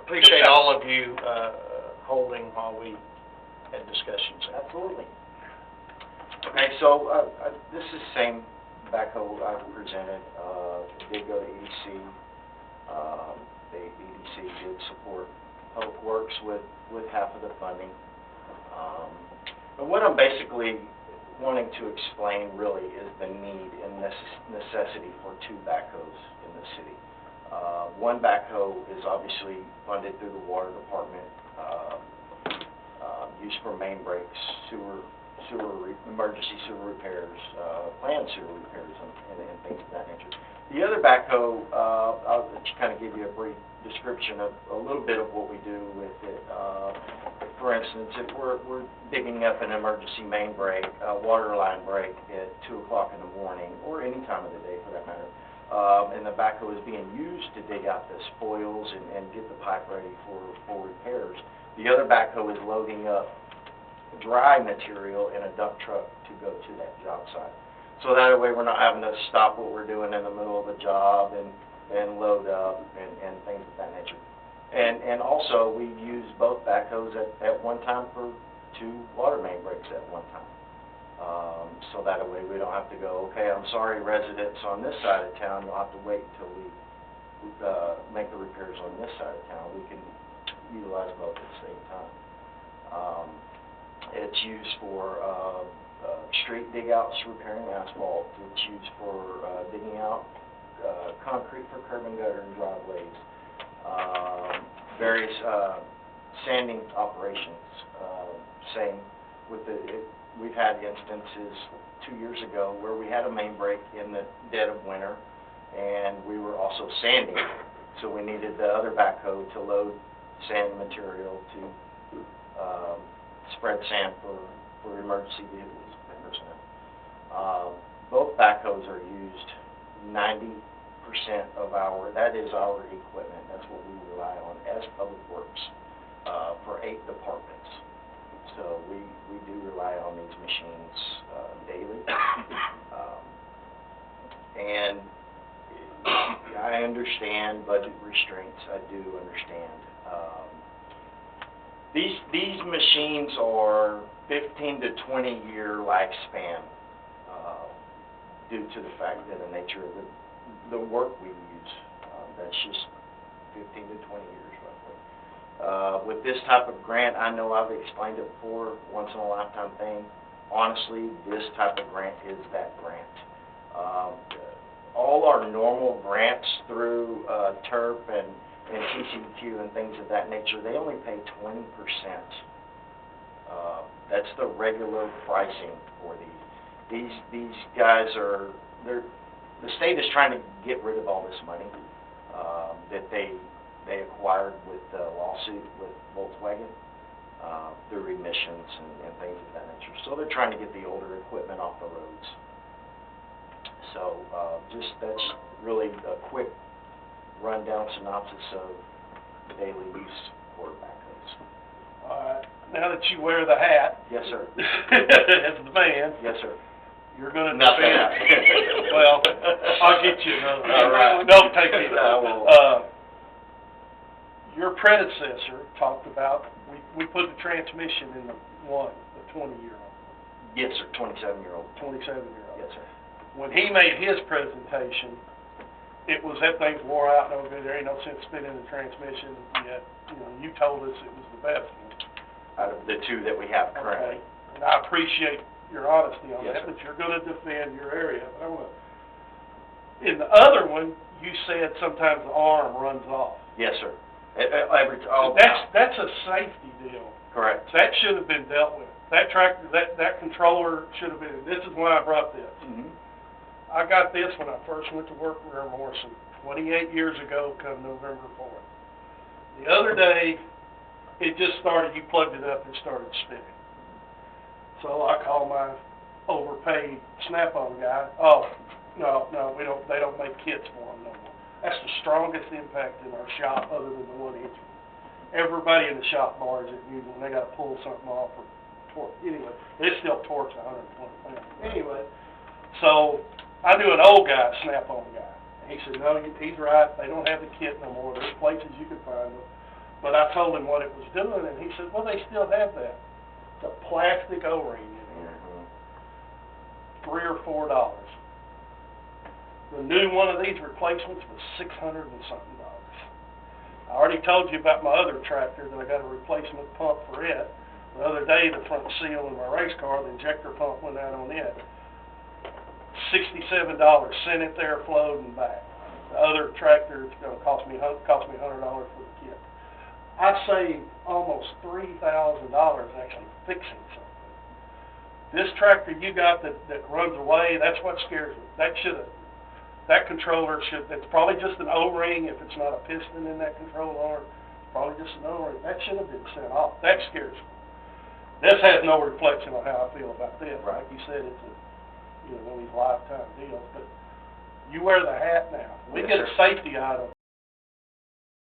appreciate all of you holding while we had discussions. Absolutely. Okay, so this is the same backhoe I presented. It did go to EDC. The EDC did support Public Works with half of the funding. But what I'm basically wanting to explain really is the need and necessity for two backhoes in the city. One backhoe is obviously funded through the water department, used for main breaks, emergency sewer repairs, planned sewer repairs, and things of that nature. The other backhoe, I'll just kind of give you a brief description of a little bit of what we do with it. For instance, if we're digging up an emergency main break, water line break at 2 o'clock in the morning, or any time of the day for that matter, and the backhoe is being used to dig out the spoils and get the pipe ready for repairs, the other backhoe is loading up dry material in a dump truck to go to that job site. So that way we're not having to stop what we're doing in the middle of a job and load up and things of that nature. And also we use both backhoes at one time for 2 water main breaks at one time. So that way we don't have to go, okay, I'm sorry residents on this side of town, you'll have to wait until we make the repairs on this side of town. We can utilize both at the same time. It's used for street dig-outs, repairing asphalt. It's used for digging out concrete for curb and gutter and driveways. Various sanding operations. Same with we've had instances 2 years ago where we had a main break in the dead of winter, and we were also sanding. So we needed the other backhoe to load sand material to spread sand for emergency vehicles and personnel. Both backhoes are used 90% of that is our equipment. That's what we rely on as Public Works for 8 departments. So we do rely on these machines daily. And I understand budget restraints. I do understand. These machines are 15 to 20 year lifespan due to the fact that the nature of the work we use. That's just 15 to 20 years roughly. With this type of grant, I know I've explained it before, once in a lifetime thing. Honestly, this type of grant is that grant. All our normal grants through TURP and TCQ and things of that nature, they only pay 20%. That's the regular pricing for these. These guys are, the state is trying to get rid of all this money that they acquired with the lawsuit with Volkswagen through emissions and things of that nature. So they're trying to get the older equipment off the roads. So that's really a quick rundown synopsis of daily use for backhoes. All right. Now that you wear the hat. Yes, sir. As the man. Yes, sir. You're going to Nothing. defend. Well, I'll get you another one. All right. Don't take it. I won't. Your predecessor talked about, we put the transmission in the 20-year-old. Yes, sir. 27-year-old. 27-year-old. Yes, sir. When he made his presentation, it was that thing's wore out, no good, there ain't no sense spinning the transmission, yet, you told us it was the best one. Out of the 2 that we have currently. Okay. And I appreciate your honesty on Yes, that, sir. but you're going to defend your area. But I want to, in the other one, you said sometimes the arm runs off. Yes, sir. All That's a safety deal. correct. That should have been dealt with. That tractor, that controller should have been, this is why I brought this. Mm-hmm. I got this when I first went to work with Earl Morrison 28 years ago come November 4th. The other day, it just started, you plugged it up, it started spinning. So I called my overpaid Snap-on guy. Oh, no, they don't make kits for them no more. That's the strongest impact in our shop other than the 1-inch. Everybody in the shop bars it usually when they got to pull something off or torque. Anyway, it still torques 120 pounds. Anyway, so I knew an old guy, Snap-on guy. And he said, no, he's right. They don't have the kit no more. There's places you can find them. But I told him what it was doing, and he said, well, they still have that. It's a plastic O-ring in here, $3 or $4. The new one of these replacements was $600 and something. I already told you about my other tractor that I got a replacement pump for it. The other day, the front seal in my race car, the injector pump went out on it. $67, sent it there, flowed and back. The other tractor, it's gonna cost me $100 for the kit. I saved almost $3,000 actually fixing something. This tractor you got that runs away, that's what scares me. That controller it's probably just an O-ring if it's not a piston in that control arm. It's probably just an O-ring. That should have been sent off. That scares me. This has no reflection on how I feel about this. Right. Like you said, it's one of these lifetime deals, but you wear the hat now. We Yes, get a sir. safety item